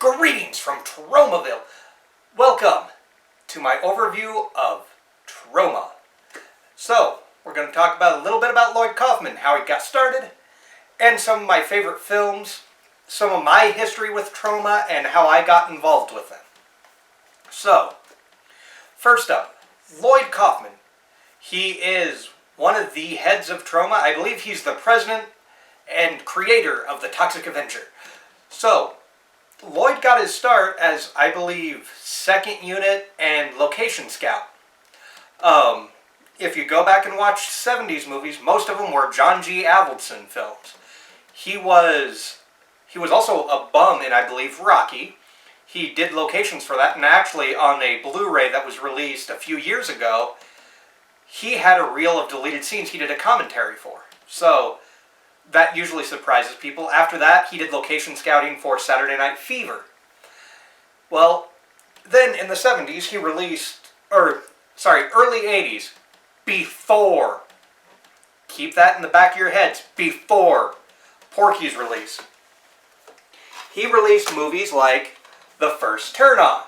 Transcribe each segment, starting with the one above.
Greetings from Tromaville. Welcome to my overview of Troma. So, we're going to talk about a little bit about Lloyd Kaufman, how he got started, and some of my favorite films, some of my history with Troma, and how I got involved with them. So, first up, Lloyd Kaufman. He is one of the heads of Troma. I believe he's the president and creator of the Toxic Avenger. So, Lloyd got his start as, I believe, second unit and location scout. If you go back and watch 70s movies, most of them were John G. Avildsen films. He was also a bum in, I believe, Rocky. He did locations for that, and actually on a Blu-ray that was released a few years ago, he had a reel of deleted scenes he did a commentary for. So, that usually surprises people. After that, he did location scouting for Saturday Night Fever. Well, then in the 70s, he released, early 80s, before, keep that in the back of your heads, before Porky's release. He released movies like The First Turn On.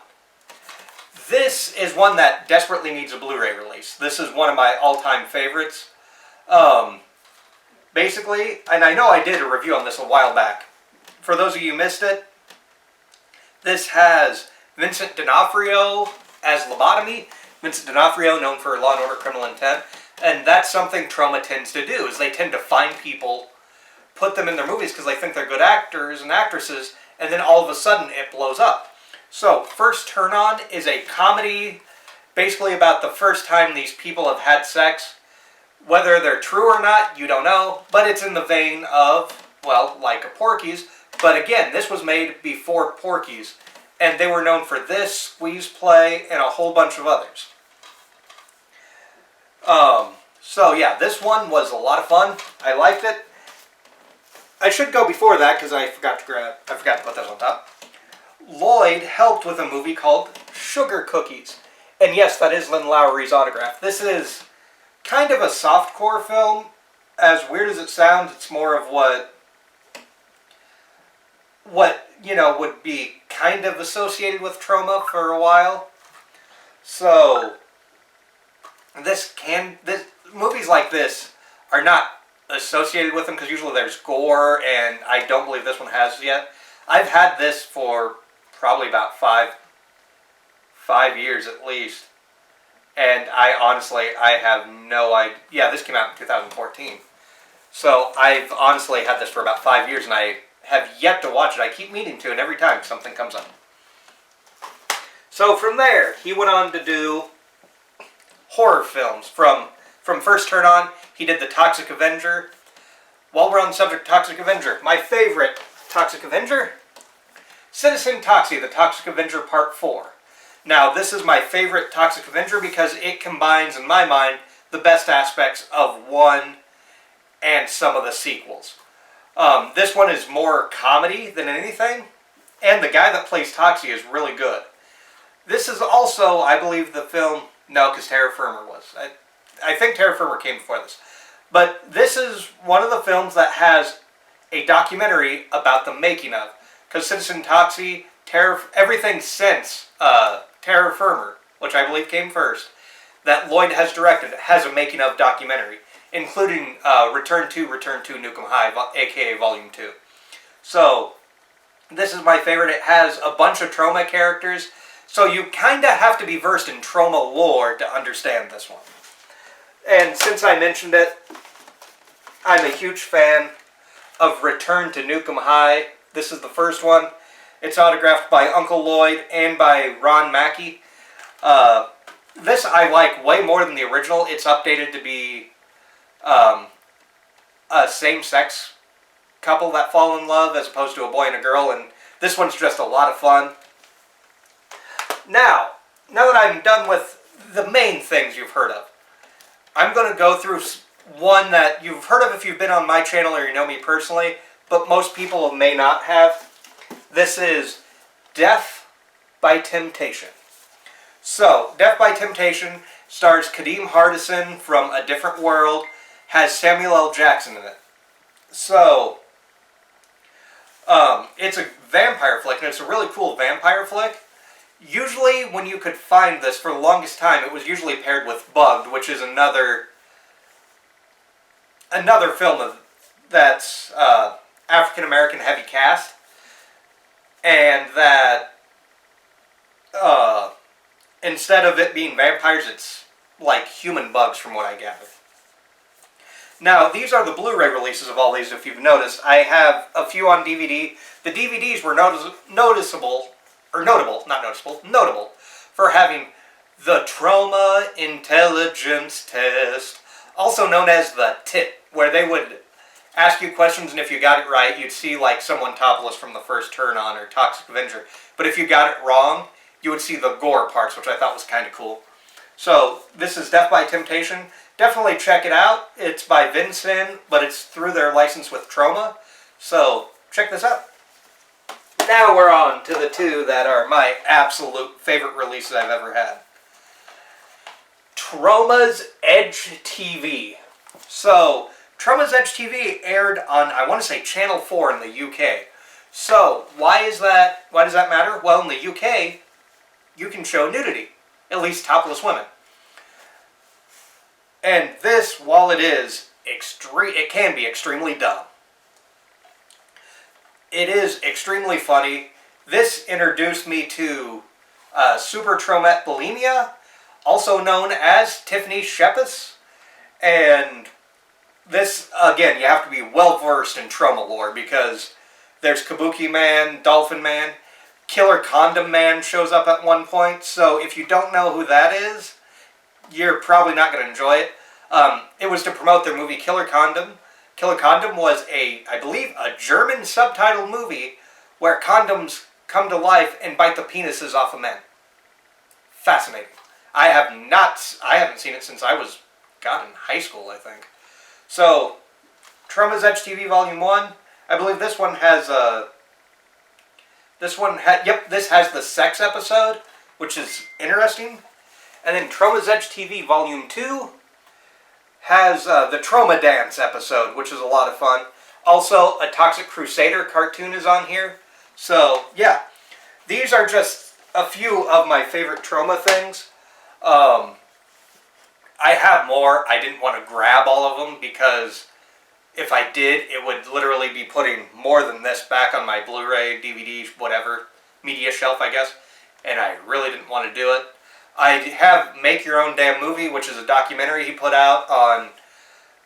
This is one that desperately needs a Blu-ray release. This is one of my all-time favorites. Basically, and I know I did a review on this a while back. For those of you who missed it, this has Vincent D'Onofrio as Lobotomy. Vincent D'Onofrio, known for Law & Order Criminal Intent. And that's something Troma tends to do, is they tend to find people, put them in their movies because they think they're good actors and actresses, and then all of a sudden it blows up. So, First Turn On is a comedy basically about the first time these people have had sex. Whether they're true or not, you don't know, but it's in the vein of, well, like a Porky's. But again, this was made before Porky's, and they were known for this, Squeeze Play, and a whole bunch of others. So yeah, this one was a lot of fun. I liked it. I should go before that because I forgot to put this on top. Lloyd helped with a movie called Sugar Cookies, and yes, that is Lynn Lowry's autograph. This is kind of a softcore film. As weird as it sounds, it's more of what would be kind of associated with Troma for a while. So movies like this are not associated with them because usually there's gore, and I don't believe this one has yet. I've had this for probably about five years at least. And I have no idea. Yeah, this came out in 2014. So I've honestly had this for about 5 years, and I have yet to watch it. I keep meaning to, and every time something comes up. So from there, he went on to do horror films. From First Turn On, he did The Toxic Avenger. While we're on the subject of Toxic Avenger, my favorite Toxic Avenger, Citizen Toxie, The Toxic Avenger Part 4. Now, this is my favorite Toxic Avenger because it combines, in my mind, the best aspects of one and some of the sequels. This one is more comedy than anything, and the guy that plays Toxie is really good. This is also, I believe, the film... No, because Terror Firmer was. I think Terror Firmer came before this. But this is one of the films that has a documentary about the making of. Because Citizen Toxie, everything since... Terror Firmer, which I believe came first, that Lloyd has directed, has a making of documentary, including Return to Nukem High, aka Volume 2. So, this is my favorite. It has a bunch of Troma characters, so you kind of have to be versed in Troma lore to understand this one. And since I mentioned it, I'm a huge fan of Return to Nukem High. This is the first one. It's autographed by Uncle Lloyd and by Ron Mackey. This I like way more than the original. It's updated to be a same-sex couple that fall in love as opposed to a boy and a girl, and this one's just a lot of fun. Now that I'm done with the main things you've heard of, I'm going to go through one that you've heard of if you've been on my channel or you know me personally, but most people may not have. This is Death by Temptation. So, Death by Temptation stars Kadeem Hardison from A Different World, has Samuel L. Jackson in it. So, It's a vampire flick, and it's a really cool vampire flick. Usually, when you could find this, for the longest time, it was usually paired with Bugged, which is another film that's African-American heavy cast, and that instead of it being vampires, it's like human bugs, from what I gather. Now, these are the Blu-ray releases of all these, if you've noticed. I have a few on DVD. The DVDs were notable for having the Troma Intelligence Test, also known as the TIP, where they would ask you questions, and if you got it right, you'd see like someone topless from the first turn on, or Toxic Avenger. But if you got it wrong, you would see the gore parts, which I thought was kind of cool. So, this is Death by Temptation. Definitely check it out. It's by Vinson, but it's through their license with Troma. So, check this out. Now we're on to the two that are my absolute favorite releases I've ever had. Troma's Edge TV. So, Troma's Edge TV aired on, I want to say, Channel 4 in the UK. So, why does that matter? Well, in the UK, you can show nudity. At least topless women. And this, while it is it can be extremely dumb. It is extremely funny. This introduced me to super traumatic bulimia, also known as Tiffany Shepis. And this, again, you have to be well versed in trauma lore, because there's Kabuki Man, Dolphin Man, Killer Condom Man shows up at one point. So if you don't know who that is, you're probably not going to enjoy it. It was to promote their movie Killer Condom. Killer Condom was I believe, a German subtitled movie where condoms come to life and bite the penises off of men. Fascinating. I haven't seen it since I was, in high school, I think. So, Troma's Edge TV Volume 1. I believe this one has this has the sex episode, which is interesting. And then Troma's Edge TV Volume 2 has the Troma Dance episode, which is a lot of fun. Also, a Toxic Crusader cartoon is on here. So, yeah. These are just a few of my favorite Troma things. I have more. I didn't want to grab all of them, because if I did, it would literally be putting more than this back on my Blu-ray, DVD, whatever, media shelf, I guess. And I really didn't want to do it. I have Make Your Own Damn Movie, which is a documentary he put out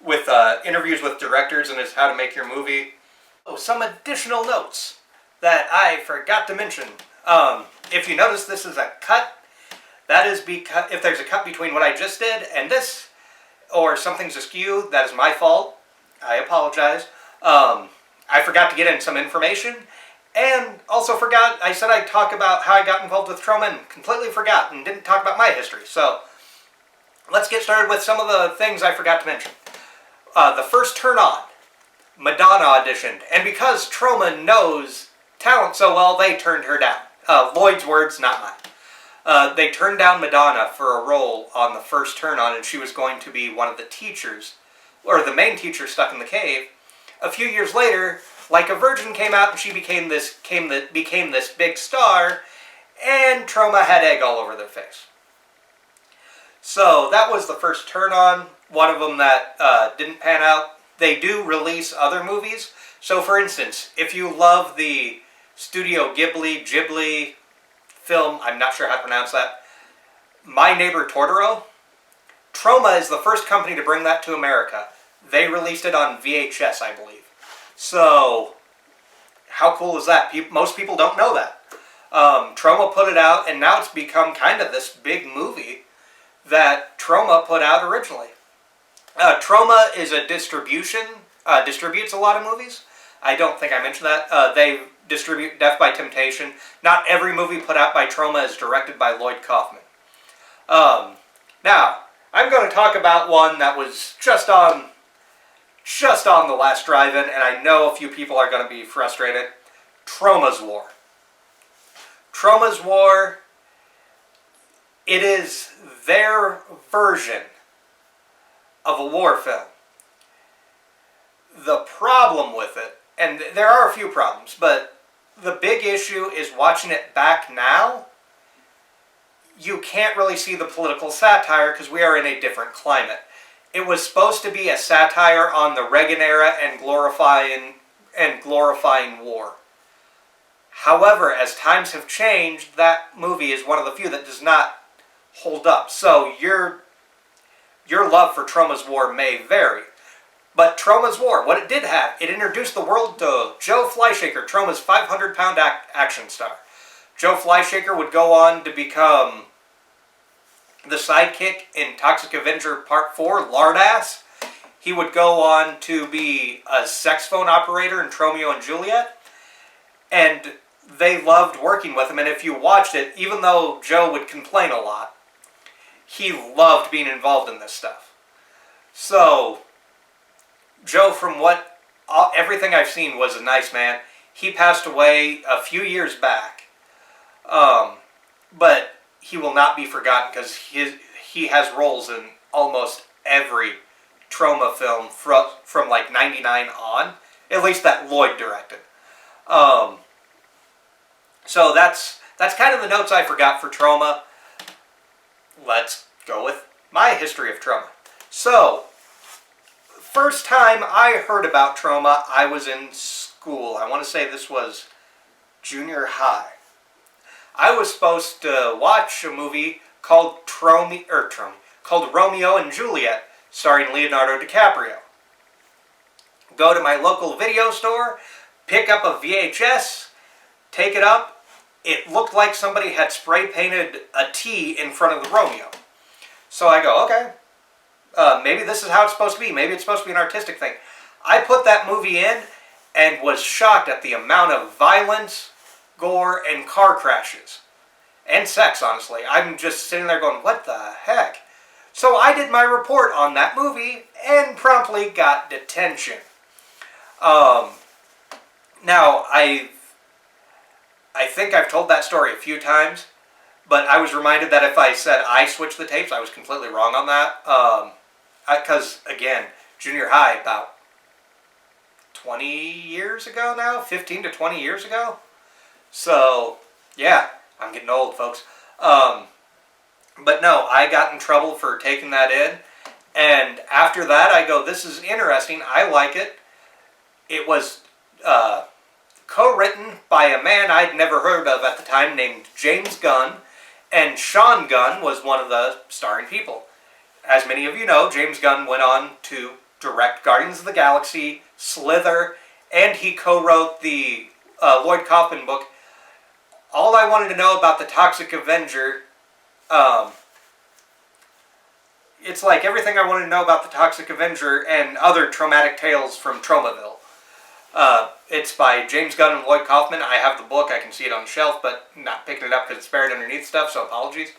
with interviews with directors, and it's how to make your movie. Oh, some additional notes that I forgot to mention. If you notice this is a cut, that is because if there's a cut between what I just did and this, or something's askew, that is my fault. I apologize. I forgot to get in some information. And also forgot, I said I'd talk about how I got involved with Troma, and completely forgot and didn't talk about my history. So, let's get started with some of the things I forgot to mention. The first turn on, Madonna auditioned. And because Troma knows talent so well, they turned her down. Lloyd's words, not mine. They turned down Madonna for a role on the first turn on, and she was going to be one of the teachers, or the main teacher stuck in the cave. A few years later, Like a Virgin came out, and she became this big star, and Troma had egg all over their face. So that was the first turn on. One of them that didn't pan out. They do release other movies. So for instance, if you love the Studio Ghibli film, I'm not sure how to pronounce that, My Neighbor Totoro, Troma is the first company to bring that to America. They released it on VHS, I believe. So, how cool is that? Most people don't know that. Troma put it out, and now it's become kind of this big movie that Troma put out originally. Troma is a distributes a lot of movies. I don't think I mentioned that. They distribute Death by Temptation. Not every movie put out by Troma is directed by Lloyd Kaufman. Now, I'm going to talk about one that was just on the last drive-in, and I know a few people are going to be frustrated. Troma's War. Troma's War, it is their version of a war film. The problem with it and there are a few problems, but the big issue is watching it back now, you can't really see the political satire because we are in a different climate. It was supposed to be a satire on the Reagan era and glorifying war. However, as times have changed, that movie is one of the few that does not hold up. So your love for Troma's War may vary. But Troma's War, what it did have, it introduced the world to Joe Flyshaker, Troma's 500-pound action star. Joe Flyshaker would go on to become the sidekick in Toxic Avenger Part 4, Lardass. He would go on to be a sex phone operator in Romeo and Juliet. And they loved working with him. And if you watched it, even though Joe would complain a lot, he loved being involved in this stuff. So, Joe, from everything I've seen, was a nice man. He passed away a few years back. But he will not be forgotten because he has roles in almost every Troma film from like 99 on. At least that Lloyd directed. So that's kind of the notes I forgot for Troma. Let's go with my history of Troma. So, first time I heard about Troma, I was in school. I want to say this was junior high. I was supposed to watch a movie called Romeo and Juliet, starring Leonardo DiCaprio. Go to my local video store, pick up a VHS, take it up. It looked like somebody had spray painted a T in front of the Romeo. So I go, okay, maybe this is how it's supposed to be. Maybe it's supposed to be an artistic thing. I put that movie in and was shocked at the amount of violence, gore, and car crashes. And sex, honestly. I'm just sitting there going, what the heck? So I did my report on that movie and promptly got detention. Now, I think I've told that story a few times, but I was reminded that if I said I switched the tapes, I was completely wrong on that. Because, again, junior high, about 20 years ago now? 15 to 20 years ago? So, yeah, I'm getting old, folks. But no, I got in trouble for taking that in. And after that, I go, this is interesting. I like it. It was co-written by a man I'd never heard of at the time named James Gunn. And Sean Gunn was one of the starring people. As many of you know, James Gunn went on to direct Guardians of the Galaxy, Slither, and he co-wrote the Lloyd Kaufman book. All I wanted to know about the Toxic Avenger, it's like everything I wanted to know about the Toxic Avenger and other traumatic tales from Tromaville. It's by James Gunn and Lloyd Kaufman. I have the book. I can see it on the shelf, but not picking it up because it's buried underneath stuff, so apologies.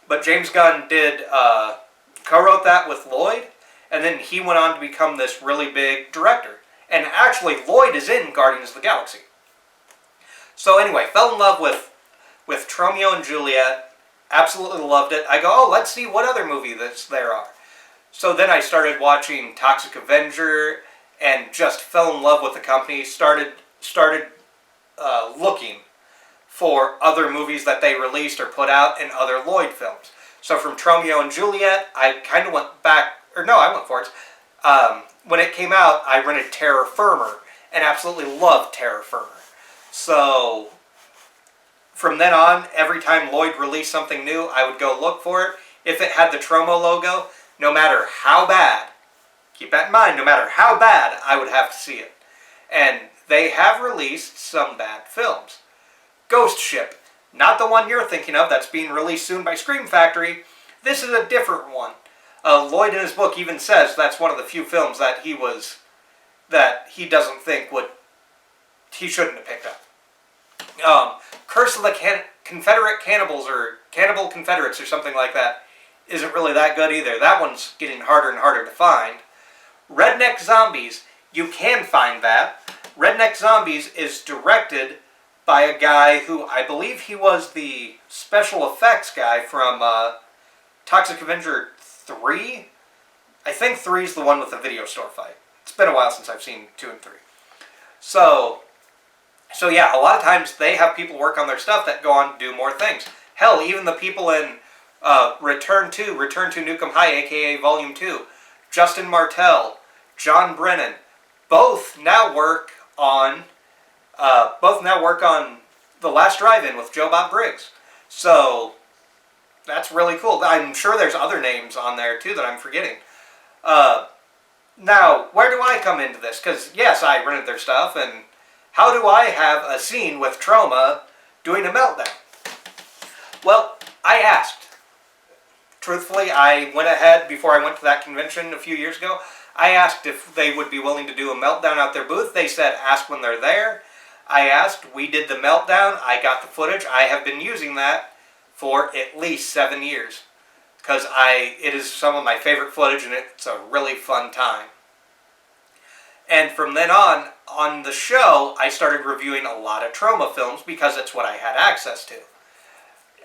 But James Gunn did co-wrote that with Lloyd, and then he went on to become this really big director. And actually, Lloyd is in Guardians of the Galaxy. So anyway, fell in love with Romeo and Juliet. Absolutely loved it. I go, oh, let's see what other movie there are. So then I started watching Toxic Avenger and just fell in love with the company. Started looking for other movies that they released or put out in other Lloyd films. So from Romeo and Juliet, I kind of went back, or no, I went for it. When it came out, I rented Terror Firmer and absolutely loved Terror Firmer. So from then on, every time Lloyd released something new, I would go look for it. If it had the Troma logo, no matter how bad, keep that in mind, no matter how bad, I would have to see it. And they have released some bad films. Ghost Ship, not the one you're thinking of that's being released soon by Scream Factory. This is a different one. Lloyd in his book even says that's one of the few films that he doesn't think he shouldn't have picked up. Curse of the Confederate Cannibals or Cannibal Confederates or something like that isn't really that good either. That one's getting harder and harder to find. Redneck Zombies, you can find that. Redneck Zombies is directed by a guy who I believe he was the special effects guy from Toxic Avenger 3. I think 3 is the one with the video store fight. It's been a while since I've seen 2 and 3. So yeah, a lot of times they have people work on their stuff that go on to do more things. Hell, even the people in Return to Nukem High, aka Volume 2, Justin Martell, John Brennan, both now work on The Last Drive-In with Joe Bob Briggs. So that's really cool. I'm sure there's other names on there too that I'm forgetting. Now, where do I come into this? Because yes, I rented their stuff, and how do I have a scene with Troma doing a meltdown? Well, I asked. Truthfully, I went ahead before I went to that convention a few years ago. I asked if they would be willing to do a meltdown at their booth. They said, ask when they're there. I asked. We did the meltdown. I got the footage. I have been using that for at least 7 years. Because it is some of my favorite footage, and it's a really fun time. And from then on the show, I started reviewing a lot of Troma films because it's what I had access to.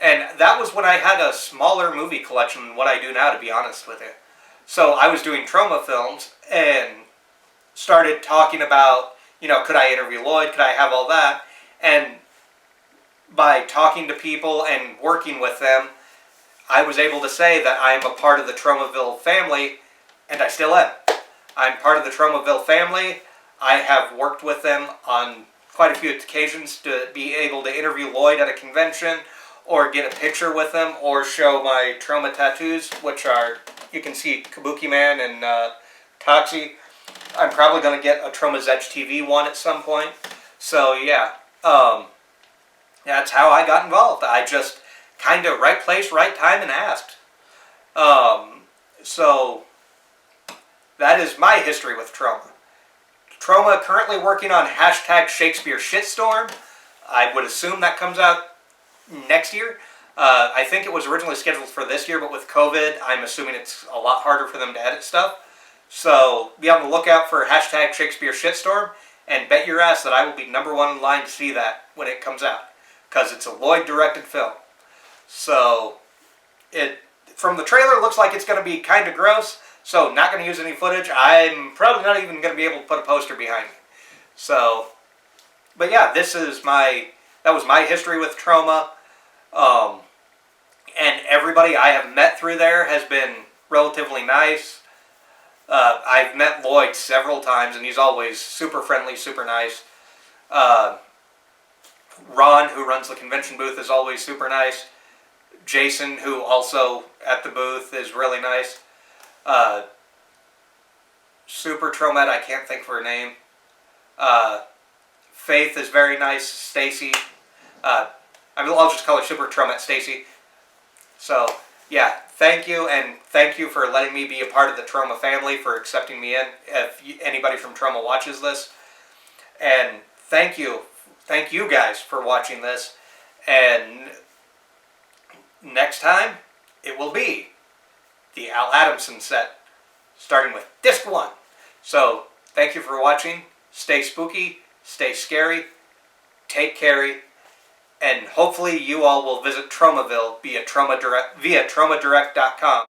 And that was when I had a smaller movie collection than what I do now, to be honest with you. So I was doing Troma films and started talking about, could I interview Lloyd? Could I have all that? And by talking to people and working with them, I was able to say that I am a part of the Tromaville family, and I still am. I'm part of the Tromaville family. I have worked with them on quite a few occasions to be able to interview Lloyd at a convention, or get a picture with them, or show my Troma tattoos, which are, you can see Kabuki Man and Toxie. I'm probably going to get a Troma's Edge TV one at some point. So yeah, that's how I got involved. I just kind of right place, right time, and asked. So that is my history with Troma. Troma currently working on #Shakespeare Shitstorm. I would assume that comes out next year. I think it was originally scheduled for this year, but with COVID, I'm assuming it's a lot harder for them to edit stuff. So be on the lookout for #Shakespeare Shitstorm, and bet your ass that I will be #1 in line to see that when it comes out, because it's a Lloyd-directed film. So from the trailer, it looks like it's going to be kind of gross, so not going to use any footage. I'm probably not even going to be able to put a poster behind me. So, but yeah, that was my history with Troma. And everybody I have met through there has been relatively nice. I've met Lloyd several times, and he's always super friendly, super nice. Ron, who runs the convention booth, is always super nice. Jason, who also at the booth, is really nice. Super Tromet, I can't think of her name. Faith is very nice. Stacy. I'll just call her Super Tromet Stacy. So, yeah, thank you, and thank you for letting me be a part of the Troma family, for accepting me in, if anybody from Troma watches this. And thank you guys for watching this. And next time, it will be the Al Adamson set, starting with Disc 1. So, thank you for watching. Stay spooky, stay scary, take care, and hopefully you all will visit Tromaville via TromaDirect.com.